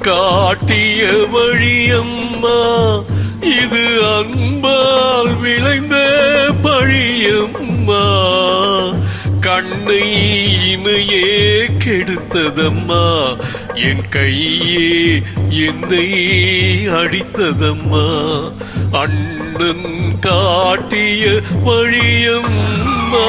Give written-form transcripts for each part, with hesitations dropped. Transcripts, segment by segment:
காட்டிய வழியம்மா, இது அன்பால் விளைந்த பழியம்மா. கண்ணை இமையே கெடுத்ததம்மா, என் கையே என்னை அடித்ததம்மா. அண்ணன் காட்டிய வழியம்மா.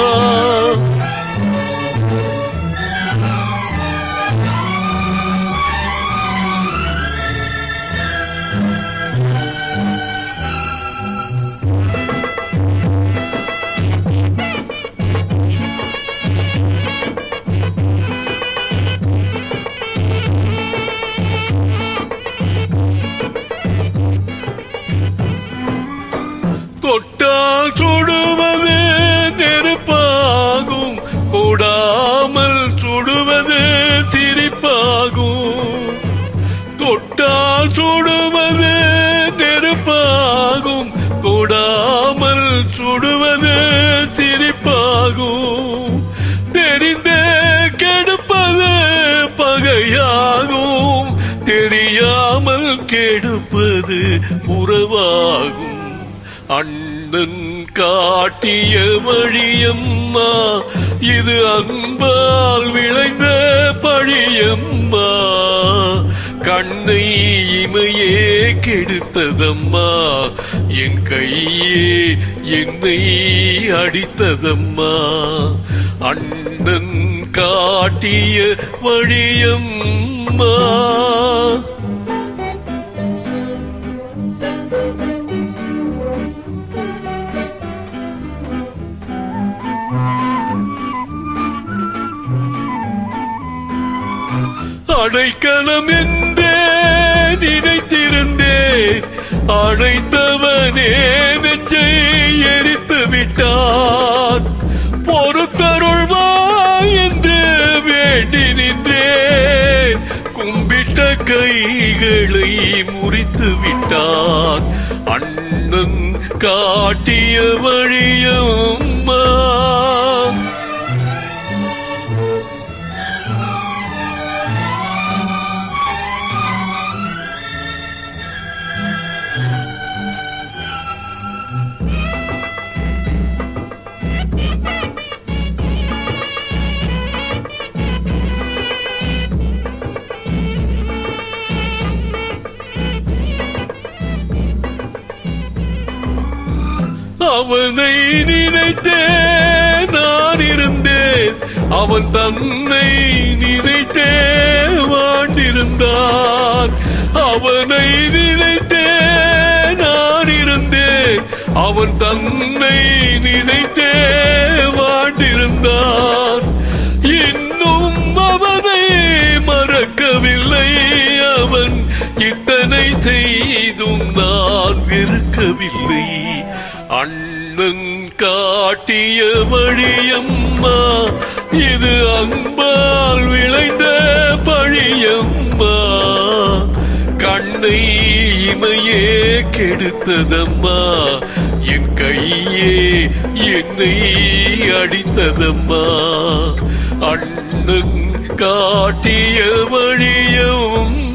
தொட்டால் சுடுவது நெருப்பாகும், கூடாமல் சுடுவது சிரிப்பாகும். தொட்டால் சுடுவது நெருப்பாகும், கூடாமல் சுடுவது சிரிப்பாகும். தெரிந்தே கெடுப்பது பகையாகும், தெரியாமல் கெடுப்பது உறவாகும். அண்ணன் காட்டிய வழியம்மா, இது அன்பால் விளைந்த பழியம்மா. கண்ணை இமையே கெடுத்ததம்மா, என் கையே என்னை அடித்ததம்மா. அண்ணன் காட்டிய வழியம்மா. அடைக்கலம் என்றே நினைத்திருந்தேன், அழைத்தவனே நெஞ்சை எரித்து விட்டான். பொறுத்தருள்வாய் என்று வேண்டி நின்றேன், கும்பிட்ட கைகளை முறித்து விட்டான். அண்ணன் காட்டிய வழியம்மா. அவனை நினைத்தே நான் இருந்தேன், அவன் தன்னை நினைத்தே வாழ்ந்திருந்தான். அவனை நினைத்தே நான் இருந்தேன், அவன் தன்னை நினைத்தே வாழ்ந்திருந்தான். இன்னும் அவனை மறக்கவில்லை, அவன் இத்தனை செய்தும் நான் வெறுக்கவில்லை. அண்ணன் காட்டிய வழியம்மா, இது அன்பால் விளைந்த பழியம்மா. கண்ணை இமையே கெடுத்ததம்மா, என் கையே என்னை அடித்ததம்மா. அண்ணன் காட்டிய வழியம்மா.